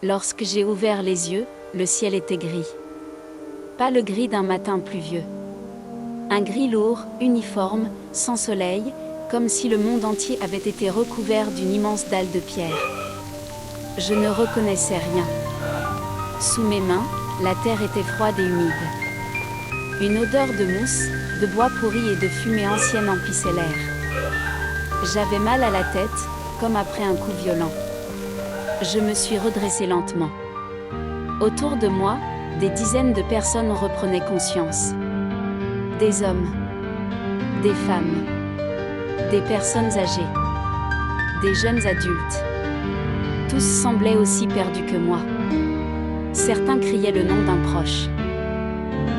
Lorsque j'ai ouvert les yeux, le ciel était gris. Pas le gris d'un matin pluvieux. Un gris lourd, uniforme, sans soleil, comme si le monde entier avait été recouvert d'une immense dalle de pierre. Je ne reconnaissais rien. Sous mes mains, la terre était froide et humide. Une odeur de mousse, de bois pourri et de fumée ancienne emplissait l'air. J'avais mal à la tête, comme après un coup violent. Je me suis redressée lentement. Autour de moi, des dizaines de personnes reprenaient conscience. Des hommes, des femmes, des personnes âgées, des jeunes adultes. Tous semblaient aussi perdus que moi. Certains criaient le nom d'un proche.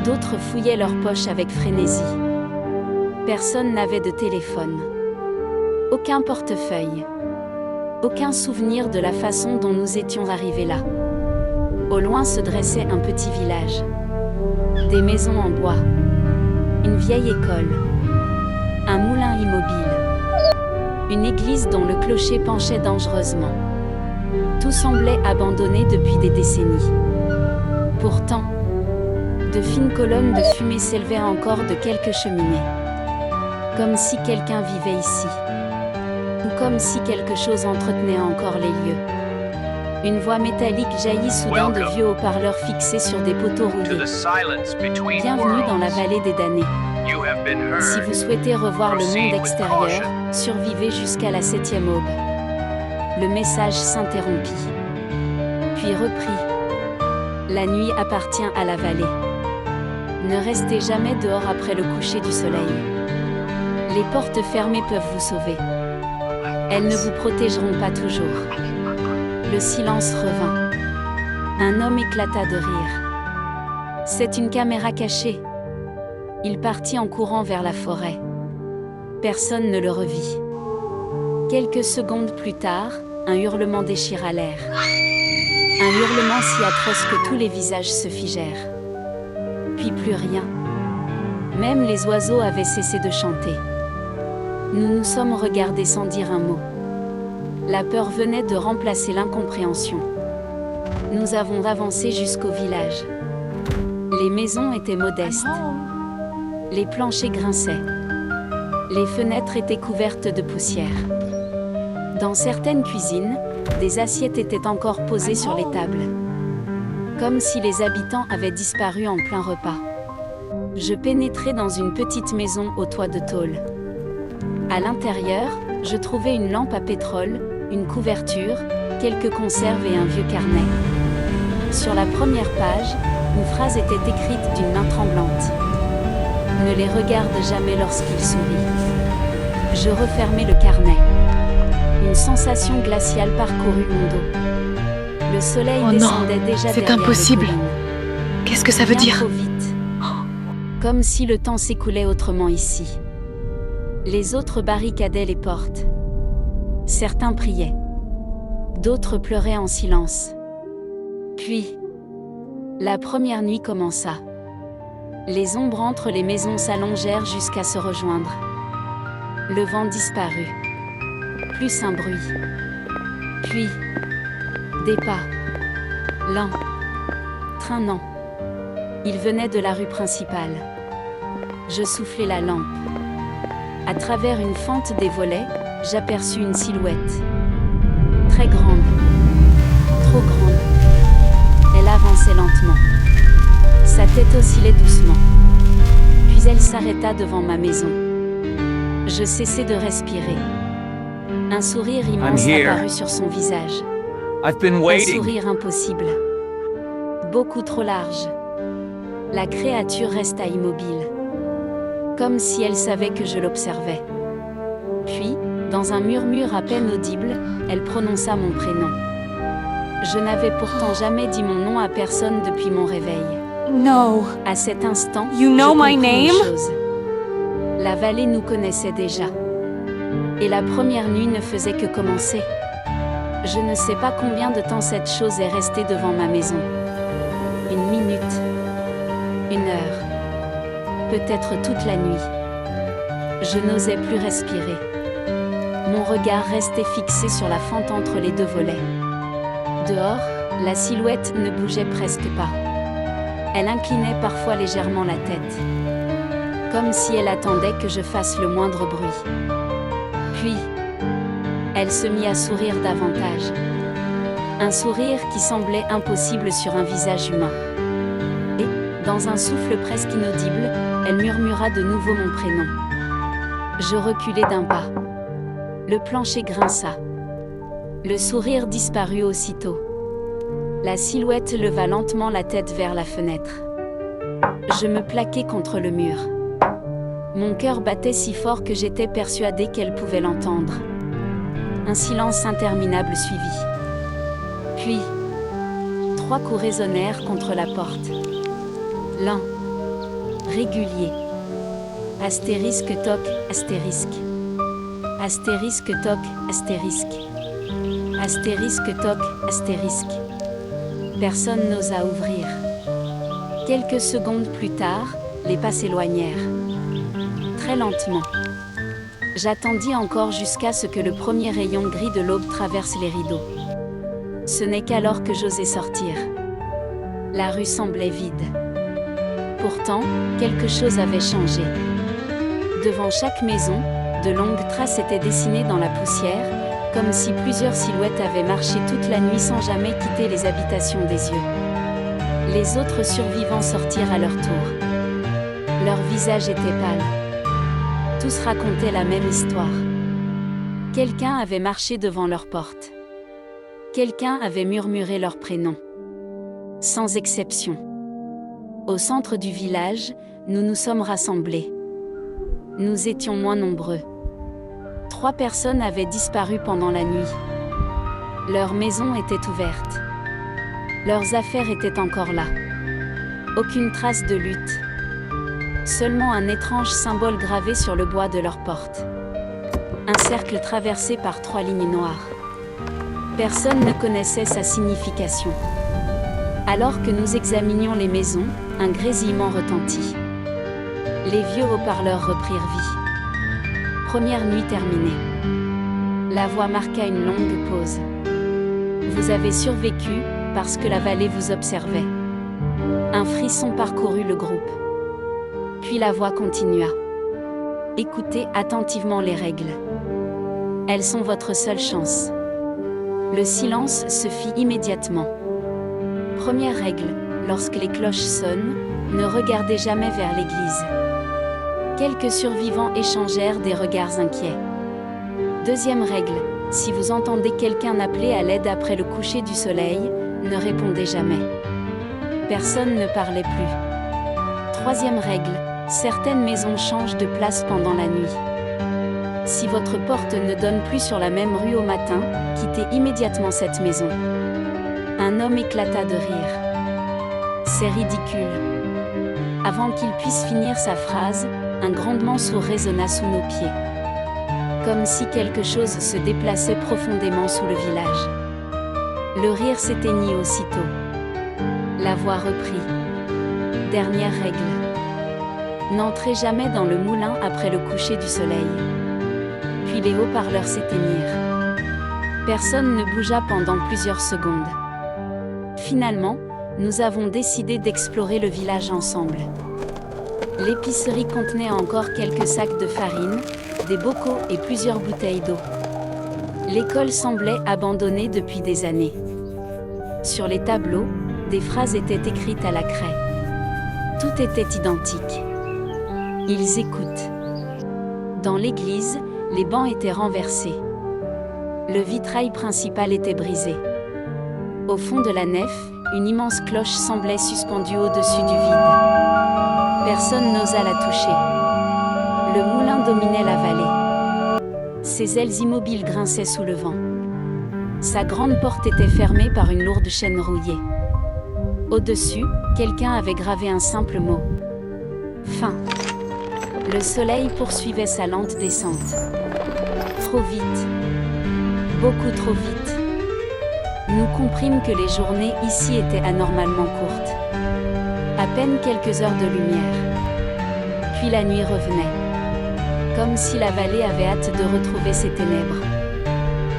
D'autres fouillaient leurs poches avec frénésie. Personne n'avait de téléphone. Aucun portefeuille. Aucun souvenir de la façon dont nous étions arrivés là. Au loin se dressait un petit village. Des maisons en bois. Une vieille école. Un moulin immobile. Une église dont le clocher penchait dangereusement. Tout semblait abandonné depuis des décennies. Pourtant, de fines colonnes de fumée s'élevaient encore de quelques cheminées. Comme si quelqu'un vivait ici. Ou comme si quelque chose entretenait encore les lieux. Une voix métallique jaillit soudain de vieux haut-parleurs fixés sur des poteaux rouillés. Bienvenue dans la vallée des damnés. Si vous souhaitez revoir le monde extérieur, survivez jusqu'à la 7e aube. Le message s'interrompit. Puis reprit. La nuit appartient à la vallée. Ne restez jamais dehors après le coucher du soleil. Les portes fermées peuvent vous sauver. Elles ne vous protégeront pas toujours. Le silence revint. Un homme éclata de rire. C'est une caméra cachée. Il partit en courant vers la forêt. Personne ne le revit. Quelques secondes plus tard, un hurlement déchira l'air. Un hurlement si atroce que tous les visages se figèrent. Puis plus rien. Même les oiseaux avaient cessé de chanter. Nous nous sommes regardés sans dire un mot. La peur venait de remplacer l'incompréhension. Nous avons avancé jusqu'au village. Les maisons étaient modestes. Les planchers grinçaient. Les fenêtres étaient couvertes de poussière. Dans certaines cuisines, des assiettes étaient encore posées sur les tables. Comme si les habitants avaient disparu en plein repas. Je pénétrai dans une petite maison au toit de tôle. À l'intérieur, je trouvai une lampe à pétrole, une couverture, quelques conserves et un vieux carnet. Sur la première page, une phrase était écrite d'une main tremblante. Ne les regarde jamais lorsqu'ils sourient. Je refermai le carnet. Une sensation glaciale parcourut mon dos. Le soleil descendait déjà c'est derrière impossible. les collines. Qu'est-ce que ça veut Bien dire? trop vite. Comme si le temps s'écoulait autrement ici. Les autres barricadaient les portes. Certains priaient. D'autres pleuraient en silence. Puis, la première nuit commença. Les ombres entre les maisons s'allongèrent jusqu'à se rejoindre. Le vent disparut. Plus un bruit. Puis, des pas. Lents. Traînants. Ils venaient de la rue principale. Je soufflai la lampe. À travers une fente des volets, j'aperçus une silhouette. Très grande. Trop grande. Elle avançait lentement. Sa tête oscillait doucement. Puis elle s'arrêta devant ma maison. Je cessai de respirer. Un sourire immense apparut sur son visage. Un sourire impossible. Beaucoup trop large. La créature resta immobile. Comme si elle savait que je l'observais. Puis, dans un murmure à peine audible, elle prononça mon prénom. Je n'avais pourtant jamais dit mon nom à personne depuis mon réveil. No. À cet instant, You know je my compris une name? chose. La vallée nous connaissait déjà. Et la première nuit ne faisait que commencer. Je ne sais pas combien de temps cette chose est restée devant ma maison. Une minute. Une heure. Peut-être toute la nuit. Je n'osais plus respirer. Mon regard restait fixé sur la fente entre les deux volets. Dehors, La silhouette ne bougeait presque pas. Elle inclinait parfois légèrement la tête, comme si elle attendait que je fasse le moindre bruit. Puis, elle se mit à sourire davantage. Un sourire qui semblait impossible sur un visage humain. Et, dans un souffle presque inaudible, elle murmura de nouveau mon prénom. Je reculai d'un pas. Le plancher grinça. Le sourire disparut aussitôt. La silhouette leva lentement la tête vers la fenêtre. Je me plaquai contre le mur. Mon cœur battait si fort que j'étais persuadée qu'elle pouvait l'entendre. Un silence interminable suivit. Puis, 3 coups résonnèrent contre la porte. Lent, régulier. Astérisque toc, astérisque. Astérisque toc, astérisque. Astérisque toc, astérisque. Personne n'osa ouvrir. Quelques secondes plus tard, les pas s'éloignèrent. Très lentement. J'attendis encore jusqu'à ce que le premier rayon gris de l'aube traverse les rideaux. Ce n'est qu'alors que j'osai sortir. La rue semblait vide. Pourtant, quelque chose avait changé. Devant chaque maison, de longues traces étaient dessinées dans la poussière, comme si plusieurs silhouettes avaient marché toute la nuit sans jamais quitter les habitations des yeux. Les autres survivants sortirent à leur tour. Leurs visages étaient pâles. Tous racontaient la même histoire. Quelqu'un avait marché devant leur porte. Quelqu'un avait murmuré leur prénom. Sans exception. Au centre du village, nous nous sommes rassemblés. Nous étions moins nombreux. 3 personnes avaient disparu pendant la nuit. Leur maison était ouverte. Leurs affaires étaient encore là. Aucune trace de lutte. Seulement un étrange symbole gravé sur le bois de leur porte. Un cercle traversé par 3 lignes noires. Personne ne connaissait sa signification. Alors que nous examinions les maisons, un grésillement retentit. Les vieux haut-parleurs reprirent vie. Première nuit terminée. La voix marqua une longue pause. Vous avez survécu, parce que la vallée vous observait. Un frisson parcourut le groupe. Puis la voix continua. Écoutez attentivement les règles. Elles sont votre seule chance. Le silence se fit immédiatement. Première règle, lorsque les cloches sonnent, ne regardez jamais vers l'église. Quelques survivants échangèrent des regards inquiets. Deuxième règle, si vous entendez quelqu'un appeler à l'aide après le coucher du soleil, ne répondez jamais. Personne ne parlait plus. Troisième règle, certaines maisons changent de place pendant la nuit. Si votre porte ne donne plus sur la même rue au matin, quittez immédiatement cette maison. Un homme éclata de rire. C'est ridicule. Avant qu'il puisse finir sa phrase, un grondement sourd résonna sous nos pieds. Comme si quelque chose se déplaçait profondément sous le village. Le rire s'éteignit aussitôt. La voix reprit. Dernière règle. N'entrez jamais dans le moulin après le coucher du soleil. Puis les haut-parleurs s'éteignirent. Personne ne bougea pendant plusieurs secondes. Finalement, nous avons décidé d'explorer le village ensemble. L'épicerie contenait encore quelques sacs de farine, des bocaux et plusieurs bouteilles d'eau. L'école semblait abandonnée depuis des années. Sur les tableaux, des phrases étaient écrites à la craie. Tout était identique. Ils écoutent. Dans l'église, les bancs étaient renversés. Le vitrail principal était brisé. Au fond de la nef, une immense cloche semblait suspendue au-dessus du vide. Personne n'osa la toucher. Le moulin dominait la vallée. Ses ailes immobiles grinçaient sous le vent. Sa grande porte était fermée par une lourde chaîne rouillée. Au-dessus, quelqu'un avait gravé un simple mot. Fin. Le soleil poursuivait sa lente descente. Trop vite. Beaucoup trop vite. Nous comprîmes que les journées ici étaient anormalement courtes. À peine quelques heures de lumière. Puis la nuit revenait. Comme si la vallée avait hâte de retrouver ses ténèbres.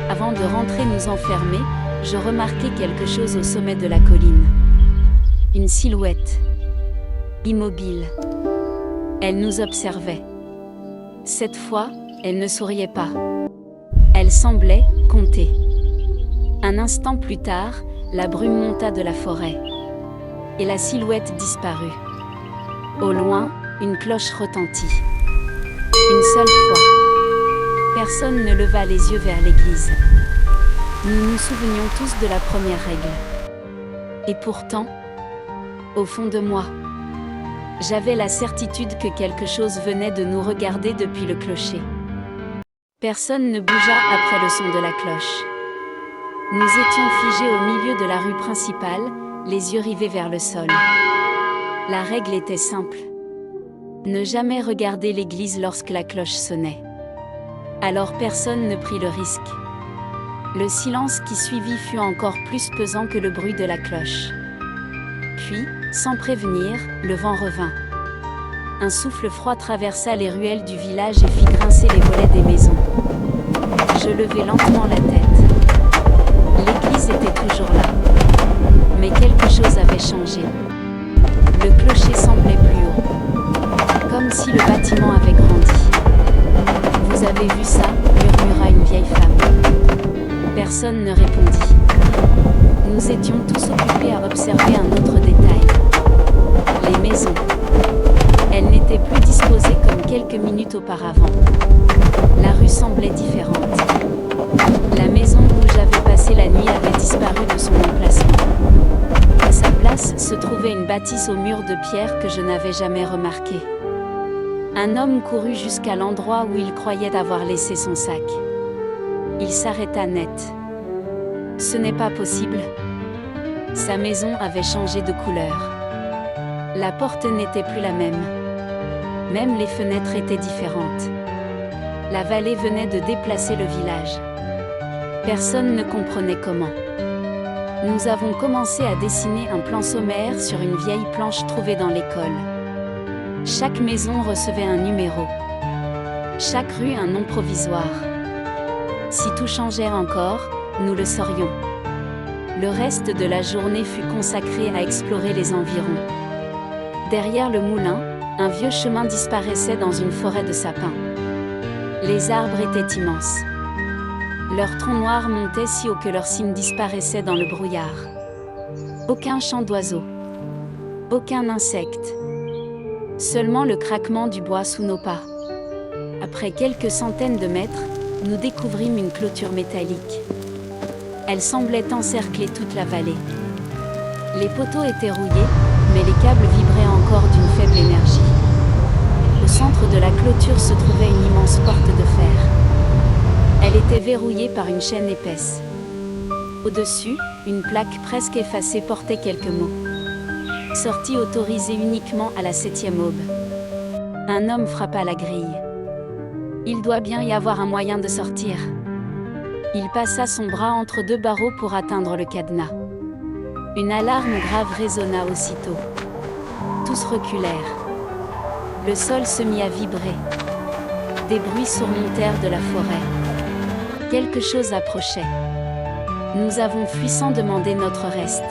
Avant de rentrer nous enfermer, je remarquai quelque chose au sommet de la colline. Une silhouette. Immobile. Elle nous observait. Cette fois, elle ne souriait pas. Elle semblait compter. Un instant plus tard, la brume monta de la forêt. Et la silhouette disparut. Au loin, une cloche retentit. Une seule fois. Personne ne leva les yeux vers l'église. Nous nous souvenions tous de la première règle. Et pourtant, au fond de moi, j'avais la certitude que quelque chose venait de nous regarder depuis le clocher. Personne ne bougea après le son de la cloche. Nous étions figés au milieu de la rue principale, les yeux rivés vers le sol. La règle était simple. Ne jamais regarder l'église lorsque la cloche sonnait. Alors personne ne prit le risque. Le silence qui suivit fut encore plus pesant que le bruit de la cloche. Puis, sans prévenir, le vent revint. Un souffle froid traversa les ruelles du village et fit grincer les volets des maisons. Je levai lentement la tête. L'église était toujours là. Mais quelque chose avait changé. Le clocher semblait plus haut. Comme si le bâtiment avait grandi. « Vous avez vu ça ?» murmura une vieille femme. Personne ne répondit. Nous étions tous occupés à observer un autre détail. Les maisons. Elles n'étaient plus disposées comme quelques minutes auparavant. La rue semblait différente. La maison où j'avais passé la nuit avait disparu de son emplacement. À sa place se trouvait une bâtisse au mur de pierre que je n'avais jamais remarquée. Un homme courut jusqu'à l'endroit où il croyait avoir laissé son sac. Il s'arrêta net. Ce n'est pas possible. Sa maison avait changé de couleur. La porte n'était plus la même. Même les fenêtres étaient différentes. La vallée venait de déplacer le village. Personne ne comprenait comment. Nous avons commencé à dessiner un plan sommaire sur une vieille planche trouvée dans l'école. Chaque maison recevait un numéro. Chaque rue un nom provisoire. Si tout changeait encore, nous le saurions. Le reste de la journée fut consacré à explorer les environs. Derrière le moulin, un vieux chemin disparaissait dans une forêt de sapins. Les arbres étaient immenses. Leurs troncs noirs montaient si haut que leurs cimes disparaissaient dans le brouillard. Aucun chant d'oiseaux. Aucun insecte. Seulement le craquement du bois sous nos pas. Après quelques centaines de mètres, nous découvrîmes une clôture métallique. Elle semblait encercler toute la vallée. Les poteaux étaient rouillés, mais les câbles vibraient encore d'une faible énergie. Au centre de la clôture se trouvait une immense porte de fer. Elle était verrouillée par une chaîne épaisse. Au-dessus, une plaque presque effacée portait quelques mots. Sortie autorisée uniquement à la 7e aube. Un homme frappa la grille. Il doit bien y avoir un moyen de sortir. Il passa son bras entre deux barreaux pour atteindre le cadenas. Une alarme grave résonna aussitôt. Tous reculèrent. Le sol se mit à vibrer. Des bruits surmontèrent de la forêt. Quelque chose approchait. Nous avons fui sans demander notre reste.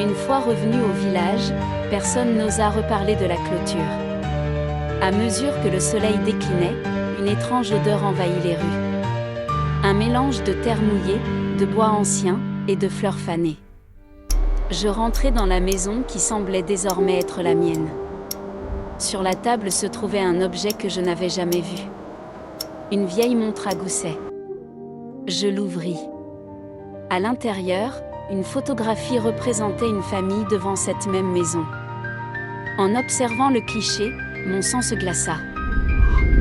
Une fois revenus au village, personne n'osa reparler de la clôture. À mesure que le soleil déclinait, une étrange odeur envahit les rues. Un mélange de terre mouillée, de bois ancien et de fleurs fanées. Je rentrai dans la maison qui semblait désormais être la mienne. Sur la table se trouvait un objet que je n'avais jamais vu. Une vieille montre à gousset. Je l'ouvris. À l'intérieur, une photographie représentait une famille devant cette même maison. En observant le cliché, mon sang se glaça.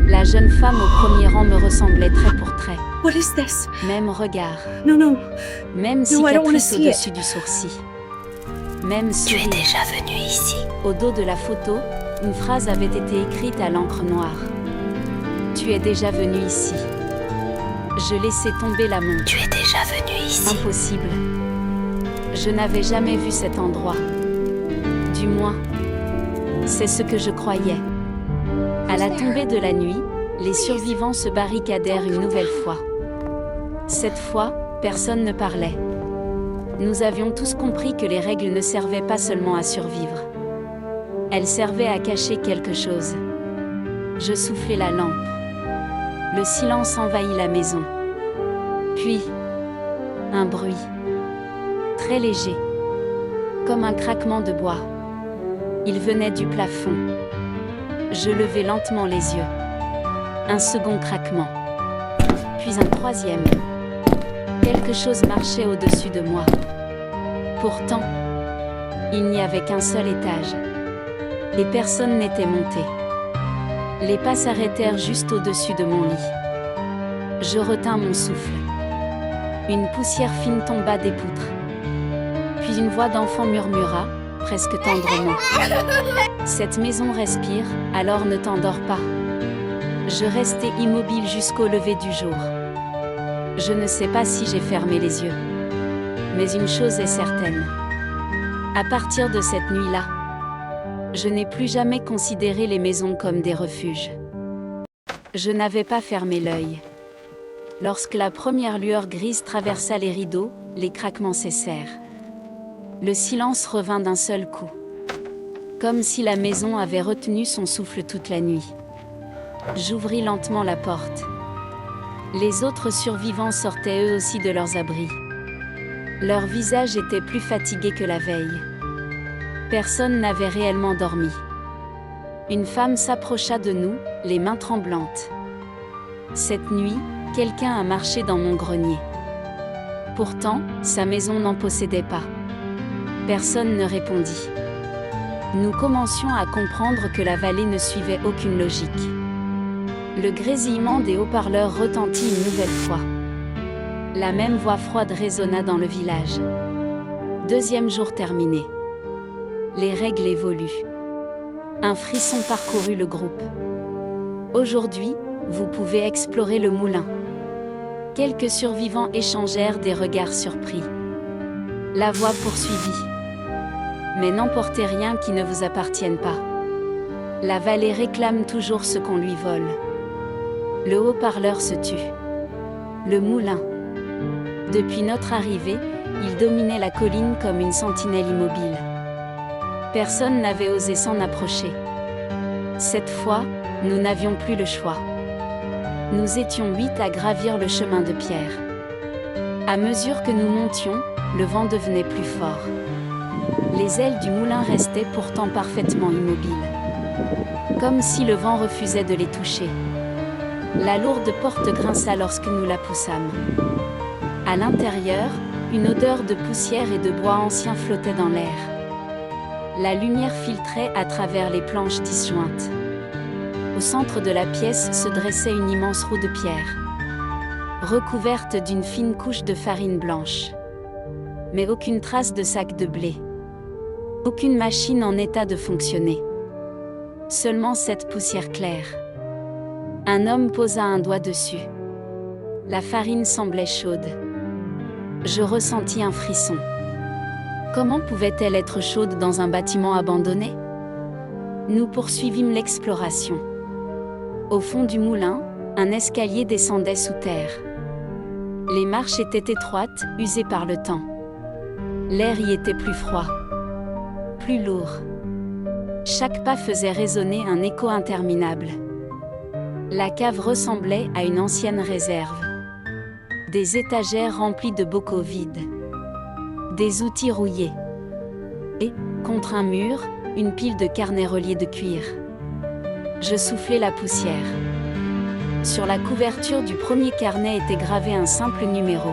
La jeune femme au premier rang me ressemblait trait pour trait. What is this? Même regard. No. Même No, I don't wanna cicatrice see au-dessus du sourcil. Même sourire. Tu es déjà venu ici. Au dos de la photo, une phrase avait été écrite à l'encre noire. Tu es déjà venu ici. Je laissai tomber la montre. Tu es déjà venu ici. Impossible. Je n'avais jamais vu cet endroit. Du moins, c'est ce que je croyais. À la tombée de la nuit, les survivants se barricadèrent une nouvelle fois. Cette fois, Personne ne parlait. Nous avions tous compris que les règles ne servaient pas seulement à survivre. Elles servaient à cacher quelque chose. Je soufflai la lampe. Le silence envahit la maison. Puis, un bruit. Très léger. Comme un craquement de bois. Il venait du plafond. Je levai lentement les yeux. Un second craquement. Puis un troisième. Quelque chose marchait au-dessus de moi. Pourtant, il n'y avait qu'un seul étage. Et personne n'était monté. Les pas s'arrêtèrent juste au-dessus de mon lit. Je retins mon souffle. Une poussière fine tomba des poutres. Puis une voix d'enfant murmura, presque tendrement. « Cette maison respire, alors ne t'endors pas. » Je restai immobile jusqu'au lever du jour. Je ne sais pas si j'ai fermé les yeux. Mais une chose est certaine. À partir de cette nuit-là, je n'ai plus jamais considéré les maisons comme des refuges. Je n'avais pas fermé l'œil. Lorsque la première lueur grise traversa les rideaux, les craquements cessèrent. Le silence revint d'un seul coup. Comme si la maison avait retenu son souffle toute la nuit. J'ouvris lentement la porte. Les autres survivants sortaient eux aussi de leurs abris. Leurs visages étaient plus fatigués que la veille. Personne n'avait réellement dormi. Une femme s'approcha de nous, les mains tremblantes. Cette nuit, quelqu'un a marché dans mon grenier. Pourtant, sa maison n'en possédait pas. Personne ne répondit. Nous commencions à comprendre que la vallée ne suivait aucune logique. Le grésillement des haut-parleurs retentit une nouvelle fois. La même voix froide résonna dans le village. Deuxième jour terminé. Les règles évoluent. Un frisson parcourut le groupe. Aujourd'hui, vous pouvez explorer le moulin. Quelques survivants échangèrent des regards surpris. La voix poursuivit. Mais n'emportez rien qui ne vous appartienne pas. La vallée réclame toujours ce qu'on lui vole. Le haut-parleur se tut. Le moulin. Depuis notre arrivée, il dominait la colline comme une sentinelle immobile. Personne n'avait osé s'en approcher. Cette fois, nous n'avions plus le choix. Nous étions 8 à gravir le chemin de pierre. À mesure que nous montions, le vent devenait plus fort. Les ailes du moulin restaient pourtant parfaitement immobiles. Comme si le vent refusait de les toucher. La lourde porte grinça lorsque nous la poussâmes. À l'intérieur, une odeur de poussière et de bois ancien flottait dans l'air. La lumière filtrait à travers les planches disjointes. Au centre de la pièce se dressait une immense roue de pierre, recouverte d'une fine couche de farine blanche. Mais aucune trace de sac de blé. Aucune machine en état de fonctionner. Seulement cette poussière claire. Un homme posa un doigt dessus. La farine semblait chaude. Je ressentis un frisson. Comment pouvait-elle être chaude dans un bâtiment abandonné? Nous poursuivîmes l'exploration. Au fond du moulin, un escalier descendait sous terre. Les marches étaient étroites, usées par le temps. L'air y était plus froid, plus lourd. Chaque pas faisait résonner un écho interminable. La cave ressemblait à une ancienne réserve. Des étagères remplies de bocaux vides. Des outils rouillés. Et, contre un mur, une pile de carnets reliés de cuir. Je soufflai la poussière. Sur la couverture du premier carnet était gravé un simple numéro.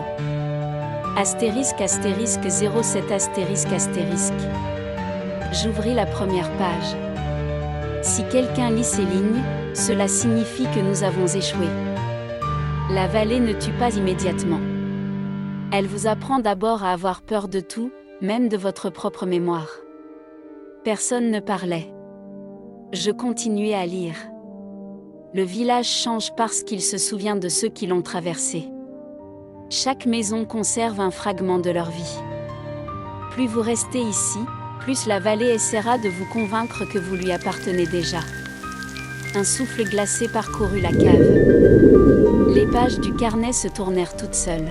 Astérisque astérisque 07 astérisque astérisque. J'ouvris la première page. Si quelqu'un lit ces lignes, cela signifie que nous avons échoué. La vallée ne tue pas immédiatement. Elle vous apprend d'abord à avoir peur de tout, même de votre propre mémoire. Personne ne parlait. Je continuais à lire. Le village change parce qu'il se souvient de ceux qui l'ont traversé. Chaque maison conserve un fragment de leur vie. Plus vous restez ici, plus la vallée essaiera de vous convaincre que vous lui appartenez déjà. Un souffle glacé parcourut la cave. Les pages du carnet se tournèrent toutes seules.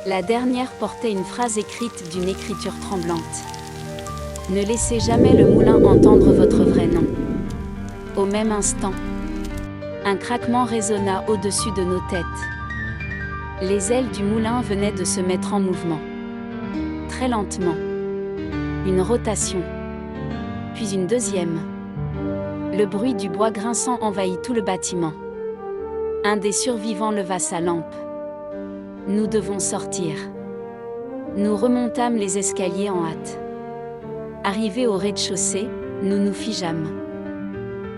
La dernière portait une phrase écrite d'une écriture tremblante. Ne laissez jamais le moulin entendre votre vrai nom. Au même instant, un craquement résonna au-dessus de nos têtes. Les ailes du moulin venaient de se mettre en mouvement. Très lentement. Une rotation. Puis une deuxième. Le bruit du bois grinçant envahit tout le bâtiment. Un des survivants leva sa lampe. Nous devons sortir. Nous remontâmes les escaliers en hâte. Arrivés au rez-de-chaussée, nous nous figeâmes.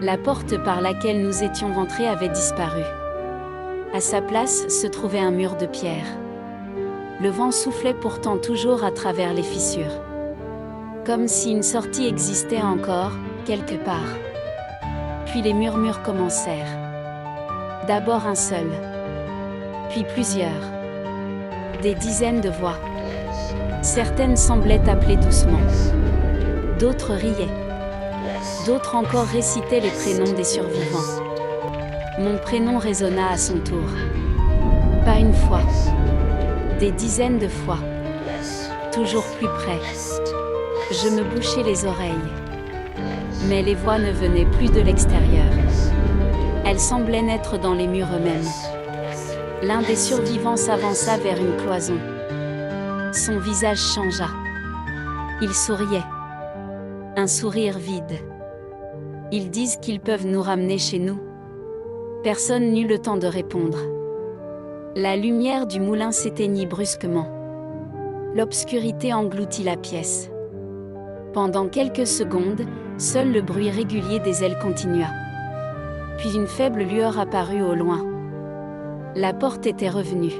La porte par laquelle nous étions rentrés avait disparu. À sa place se trouvait un mur de pierre. Le vent soufflait pourtant toujours à travers les fissures. Comme si une sortie existait encore, quelque part. Puis les murmures commencèrent. D'abord un seul. Puis plusieurs. Des dizaines de voix. Certaines semblaient appeler doucement. D'autres riaient. D'autres encore récitaient les prénoms des survivants. Mon prénom résonna à son tour. Pas une fois. Des dizaines de fois. Toujours plus près. Je me bouchais les oreilles. Mais les voix ne venaient plus de l'extérieur. Elles semblaient naître dans les murs eux-mêmes. L'un des survivants s'avança vers une cloison. Son visage changea. Il souriait. Un sourire vide. Ils disent qu'ils peuvent nous ramener chez nous. Personne n'eut le temps de répondre. La lumière du moulin s'éteignit brusquement. L'obscurité engloutit la pièce. Pendant quelques secondes, seul le bruit régulier des ailes continua. Puis une faible lueur apparut au loin. La porte était revenue.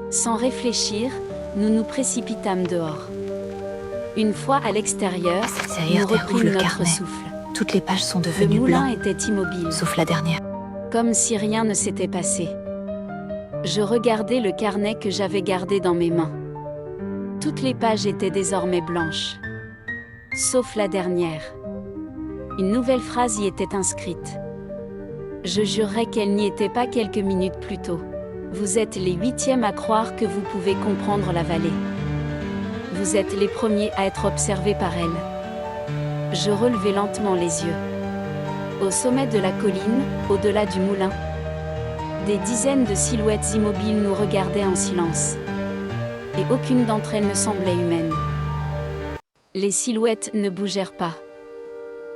Sans réfléchir, nous nous précipitâmes dehors. Une fois à l'extérieur, nous reprîmes notre souffle. Toutes les pages sont Le devenues moulin blancs, était immobile, sauf la dernière. comme si rien ne s'était passé. Je regardais le carnet que j'avais gardé dans mes mains. Toutes les pages étaient désormais blanches. Sauf la dernière. Une nouvelle phrase y était inscrite. Je jurerais qu'elle n'y était pas quelques minutes plus tôt. Vous êtes les 8e à croire que vous pouvez comprendre la vallée. Vous êtes les premiers à être observés par elle. Je relevai lentement les yeux. Au sommet de la colline, au-delà du moulin, des dizaines de silhouettes immobiles nous regardaient en silence. Et aucune d'entre elles ne semblait humaine. Les silhouettes ne bougèrent pas.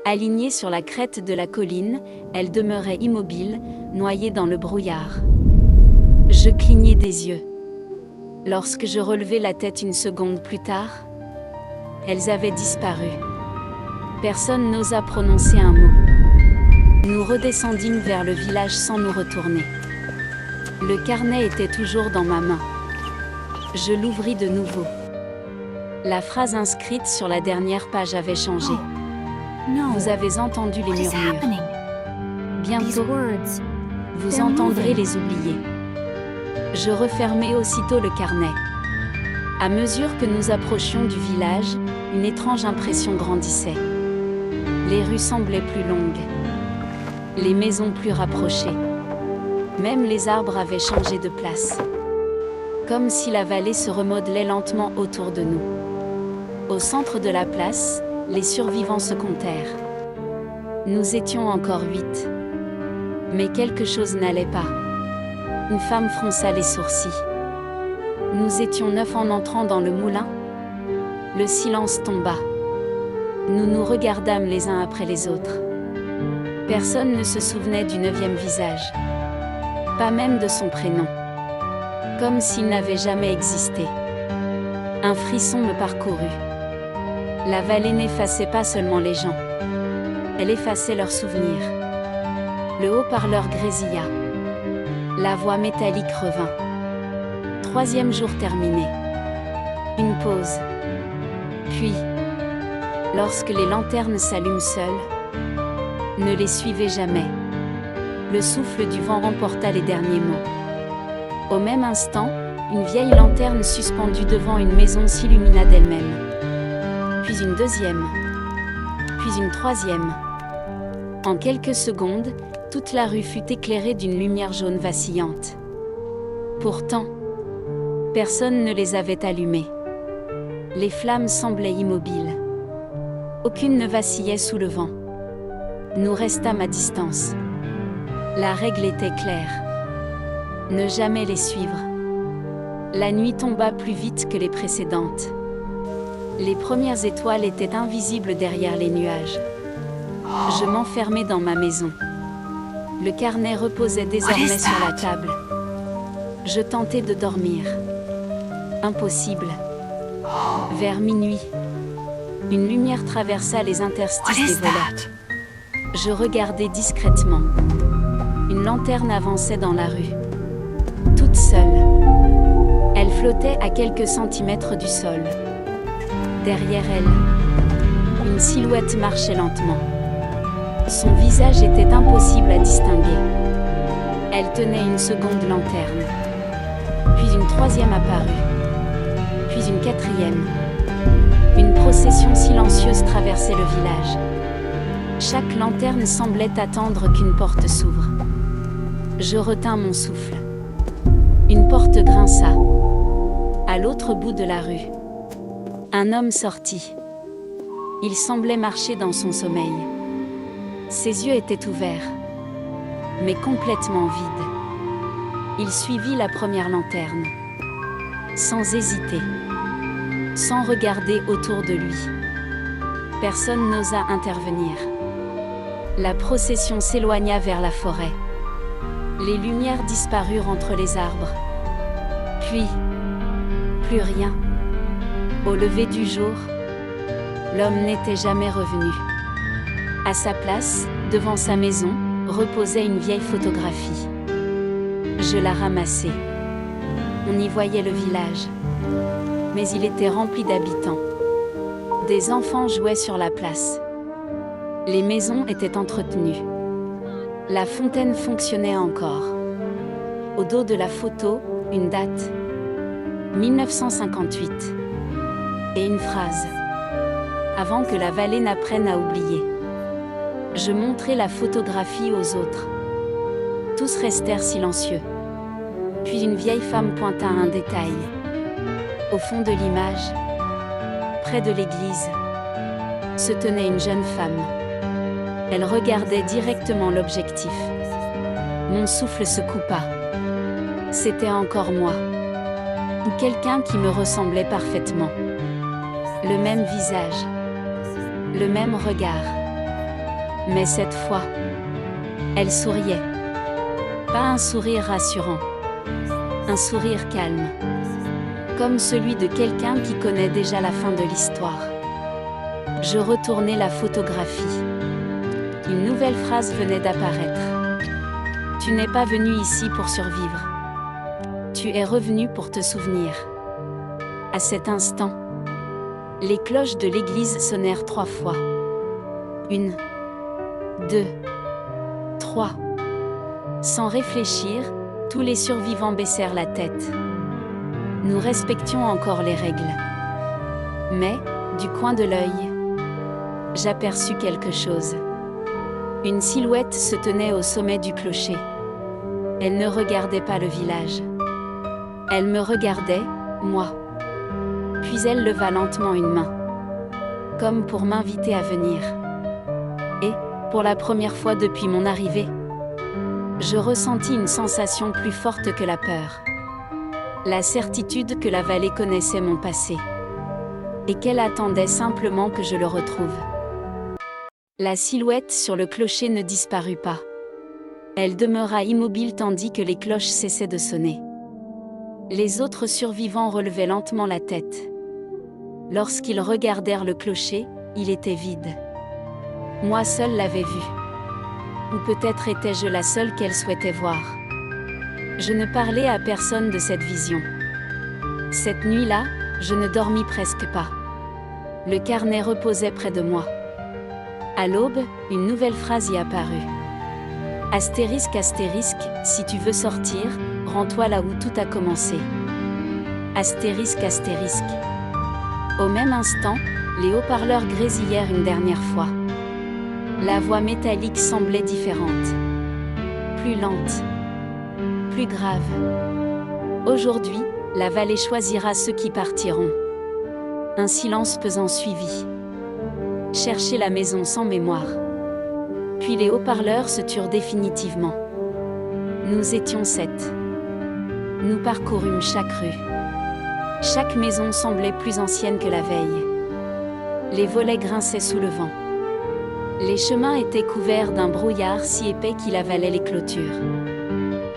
Alignées sur la crête de la colline, elles demeuraient immobiles, noyées dans le brouillard. Je clignai des yeux. Lorsque je relevai la tête une seconde plus tard, elles avaient disparu. Personne n'osa prononcer un mot. Nous redescendîmes vers le village sans nous retourner. Le carnet était toujours dans ma main. Je l'ouvris de nouveau. La phrase inscrite sur la dernière page avait changé. Vous avez entendu les What is murmures. happening? These Bientôt, words, vous they're entendrez moving. les oublier. Je refermai aussitôt le carnet. À mesure que nous approchions du village, une étrange impression grandissait. Les rues semblaient plus longues. Les maisons plus rapprochées. Même les arbres avaient changé de place. Comme si la vallée se remodelait lentement autour de nous. Au centre de la place, les survivants se comptèrent. Nous étions encore 8. Mais quelque chose n'allait pas. Une femme fronça les sourcils. Nous étions 9 en entrant dans le moulin. Le silence tomba. Nous nous regardâmes les uns après les autres. Personne ne se souvenait du 9e visage. Pas même de son prénom. Comme s'il n'avait jamais existé. Un frisson me parcourut. La vallée n'effaçait pas seulement les gens. Elle effaçait leurs souvenirs. Le haut-parleur grésilla. La voix métallique revint. 3e jour terminé. Une pause. Puis, lorsque les lanternes s'allument seules, ne les suivez jamais. Le souffle du vent remporta les derniers mots. Au même instant, une vieille lanterne suspendue devant une maison s'illumina d'elle-même. Puis une deuxième. Puis une troisième. En quelques secondes, toute la rue fut éclairée d'une lumière jaune vacillante. Pourtant, Personne ne les avait allumées. Les flammes semblaient immobiles. Aucune ne vacillait sous le vent. Nous restâmes à distance. La règle était claire. Ne jamais les suivre. La nuit tomba plus vite que les précédentes. Les premières étoiles étaient invisibles derrière les nuages. Je m'enfermai dans ma maison. Le carnet reposait désormais sur la table. Je tentais de dormir. Impossible. Vers minuit, une lumière traversa les interstices des volets. Je regardai discrètement. Une lanterne avançait dans la rue. Toute seule. Elle flottait à quelques centimètres du sol. Derrière elle, une silhouette marchait lentement. Son visage était impossible à distinguer. Elle tenait une seconde lanterne. Puis une troisième apparut. Puis une quatrième. Une procession silencieuse traversait le village. Chaque lanterne semblait attendre qu'une porte s'ouvre. Je retins mon souffle. Une porte grinça. À l'autre bout de la rue, un homme sortit. Il semblait marcher dans son sommeil. Ses yeux étaient ouverts, mais complètement vides. Il suivit la première lanterne, sans hésiter, sans regarder autour de lui. Personne n'osa intervenir. La procession s'éloigna vers la forêt. Les lumières disparurent entre les arbres. Puis, plus rien. Au lever du jour, l'homme n'était jamais revenu. À sa place, devant sa maison, reposait une vieille photographie. Je la ramassai. On y voyait le village. Mais il était rempli d'habitants. Des enfants jouaient sur la place. Les maisons étaient entretenues. La fontaine fonctionnait encore. Au dos de la photo, une date. 1958. Et une phrase. Avant que la vallée n'apprenne à oublier. Je montrai la photographie aux autres. Tous restèrent silencieux. Puis une vieille femme pointa un détail. Au fond de l'image, près de l'église, se tenait une jeune femme. Elle regardait directement l'objectif. Mon souffle se coupa. C'était encore moi. Ou quelqu'un qui me ressemblait parfaitement. Le même visage. Le même regard. Mais cette fois, elle souriait. Pas un sourire rassurant. Un sourire calme. Comme celui de quelqu'un qui connaît déjà la fin de l'histoire. Je retournai la photographie. Une nouvelle phrase venait d'apparaître. Tu n'es pas venu ici pour survivre. Tu es revenu pour te souvenir. À cet instant, les cloches de l'église sonnèrent 3 fois. 1, 2, 3. Sans réfléchir, tous les survivants baissèrent la tête. Nous respections encore les règles. Mais, du coin de l'œil, j'aperçus quelque chose. Une silhouette se tenait au sommet du clocher. Elle ne regardait pas le village. Elle me regardait, moi. Puis elle leva lentement une main, comme pour m'inviter à venir. Et, pour la première fois depuis mon arrivée, je ressentis une sensation plus forte que la peur. La certitude que la vallée connaissait mon passé. Et qu'elle attendait simplement que je le retrouve. La silhouette sur le clocher ne disparut pas. Elle demeura immobile tandis que les cloches cessaient de sonner. Les autres survivants relevaient lentement la tête. Lorsqu'ils regardèrent le clocher, il était vide. Moi seule l'avais vu. Ou peut-être étais-je la seule qu'elle souhaitait voir. Je ne parlais à personne de cette vision. Cette nuit-là, je ne dormis presque pas. Le carnet reposait près de moi. À l'aube, une nouvelle phrase y apparut. Astérisque, astérisque, si tu veux sortir, rends-toi là où tout a commencé. Astérisque, astérisque. Au même instant, les haut-parleurs grésillèrent une dernière fois. La voix métallique semblait différente. Plus lente. Plus grave. Aujourd'hui, La vallée choisira ceux qui partiront. Un silence pesant suivit. Chercher la maison sans mémoire. Puis les haut-parleurs se turent définitivement. Nous étions 7. Nous parcourûmes chaque rue. Chaque maison semblait plus ancienne que la veille. Les volets grinçaient sous le vent. Les chemins étaient couverts d'un brouillard si épais qu'il avalait les clôtures.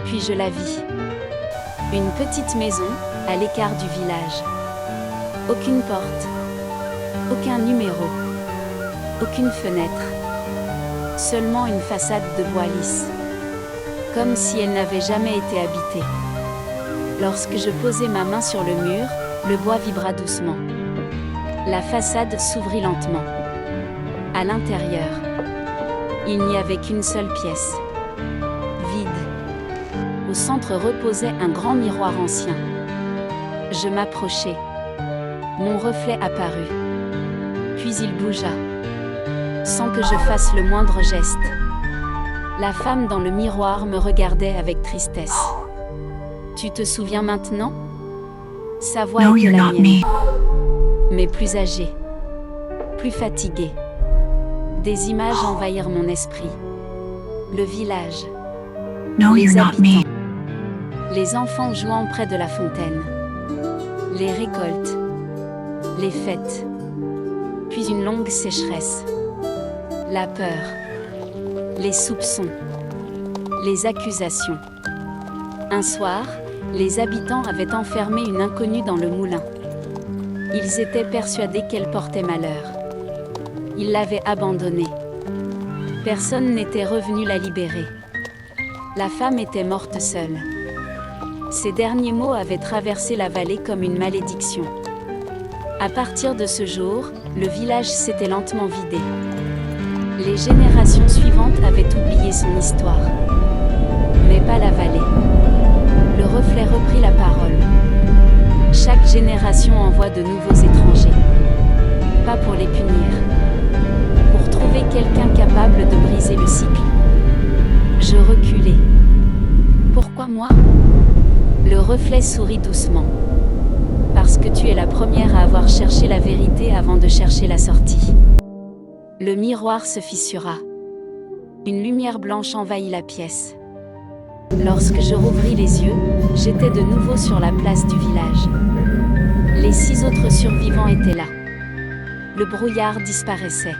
Puis je la vis. Une petite maison, à l'écart du village. Aucune porte. Aucun numéro. Aucune fenêtre. Seulement une façade de bois lisse. Comme si elle n'avait jamais été habitée. Lorsque je posai ma main sur le mur, le bois vibra doucement. La façade s'ouvrit lentement. À l'intérieur, il n'y avait qu'une seule pièce. Vide. Au centre reposait un grand miroir ancien. Je m'approchai. Mon reflet apparut. Puis il bougea. Sans que je fasse le moindre geste. La femme dans le miroir me regardait avec tristesse. Tu te souviens maintenant? Sa voix No, était you're la not mienne, me. mais plus âgée, plus fatiguée. Des images envahirent mon esprit. Le village, No, les you're not me. habitants, les enfants jouant près de la fontaine, les récoltes, les fêtes, puis une longue sécheresse. La peur, les soupçons, les accusations. Un soir, les habitants avaient enfermé une inconnue dans le moulin. Ils étaient persuadés qu'elle portait malheur. Ils l'avaient abandonnée. Personne n'était revenu la libérer. La femme était morte seule. Ces derniers mots avaient traversé la vallée comme une malédiction. À partir de ce jour, le village s'était lentement vidé. Les générations suivantes avaient oublié son histoire. Mais pas la vallée. Le reflet reprit la parole. Chaque génération envoie de nouveaux étrangers. Pas pour les punir. Pour trouver quelqu'un capable de briser le cycle. Je reculai. Pourquoi moi? Le reflet sourit doucement. Parce que tu es la première à avoir cherché la vérité avant de chercher la sortie. Le miroir se fissura. Une lumière blanche envahit la pièce. Lorsque je rouvris les yeux, j'étais de nouveau sur la place du village. Les 6 autres survivants étaient là. Le brouillard disparaissait.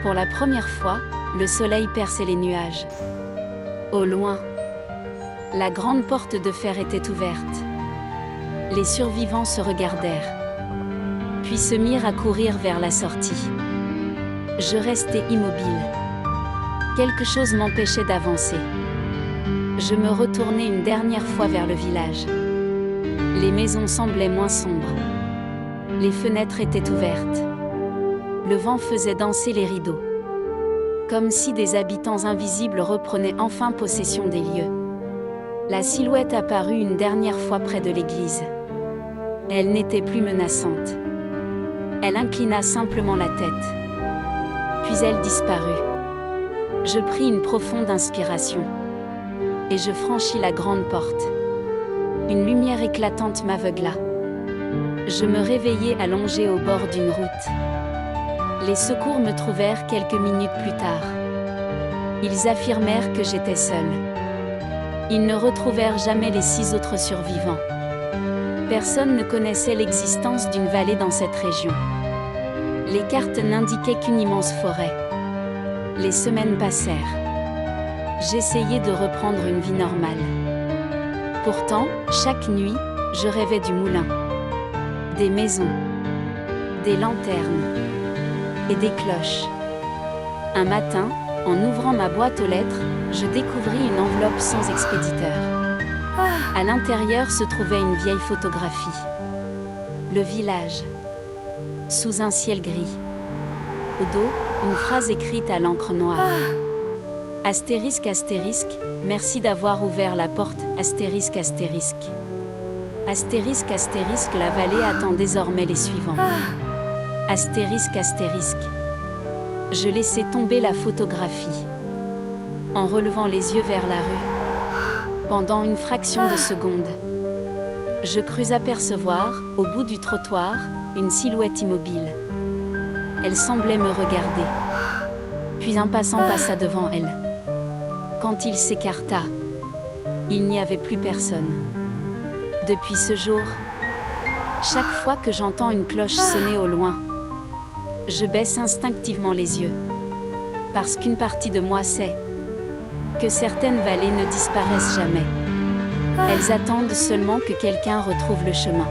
Pour la première fois, le soleil perçait les nuages. Au loin, la grande porte de fer était ouverte. Les survivants se regardèrent, puis se mirent à courir vers la sortie. Je restais immobile. Quelque chose m'empêchait d'avancer. Je me retournai une dernière fois vers le village. Les maisons semblaient moins sombres. Les fenêtres étaient ouvertes. Le vent faisait danser les rideaux. Comme si des habitants invisibles reprenaient enfin possession des lieux. La silhouette apparut une dernière fois près de l'église. Elle n'était plus menaçante. Elle inclina simplement la tête. Puis elle disparut. Je pris une profonde inspiration. Et je franchis la grande porte. Une lumière éclatante m'aveugla. Je me réveillai allongé au bord d'une route. Les secours me trouvèrent quelques minutes plus tard. Ils affirmèrent que j'étais seule. Ils ne retrouvèrent jamais les 6 autres survivants. Personne ne connaissait l'existence d'une vallée dans cette région. Les cartes n'indiquaient qu'une immense forêt. Les semaines passèrent. J'essayais de reprendre une vie normale. Pourtant, chaque nuit, je rêvais du moulin, des maisons, des lanternes et des cloches. Un matin, en ouvrant ma boîte aux lettres, je découvris une enveloppe sans expéditeur. À l'intérieur se trouvait une vieille photographie. Le village, sous un ciel gris. Au dos, une phrase écrite à l'encre noire. Astérisque astérisque, merci d'avoir ouvert la porte, astérisque astérisque. Astérisque astérisque, la vallée attend désormais les suivants. Astérisque astérisque. Je laissai tomber la photographie. En relevant les yeux vers la rue. Pendant une fraction de seconde, Je crus apercevoir, au bout du trottoir, une silhouette immobile. Elle semblait me regarder. Puis un passant passa devant elle. Quand il s'écarta, il n'y avait plus personne. Depuis ce jour, chaque fois que j'entends une cloche sonner au loin, je baisse instinctivement les yeux. Parce qu'une partie de moi sait que certaines vallées ne disparaissent jamais. Elles attendent seulement que quelqu'un retrouve le chemin.